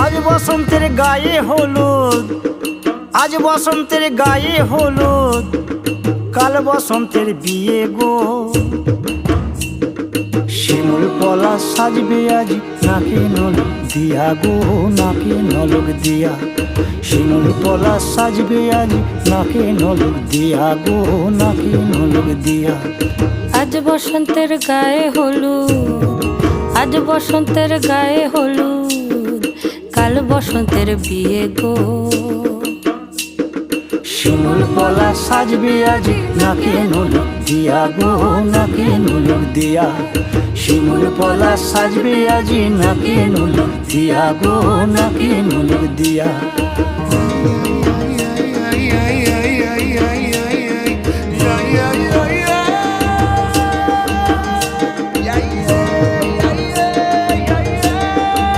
আজ বসন্তের গায়ে হলুদ, আজ বসন্তের গায়ে হলুদ, কাল বসন্তের বিয়ে গো। শিমুল পলা সাজবে আজ নাকে নলক দিয়া গো, নাকে নলক দিয়া। শিমুল পলা সাজবে আজ নাকে নলক দিয়া গো, নাকে নলক দিয়া। আজ বসন্তের গায়ে হলুদ, আজ বসন্তের গায়ে হলুদ, কাল বসন্তের বিয়ে গো। শিমুল পলা সাজবে আজ নাকে নলক দিয়া গো, নাকে নলক দিয়া। শিমুল পলা সাজবে আজ নাকে নলক দিয়া গো, নাকে নলক দিয়া।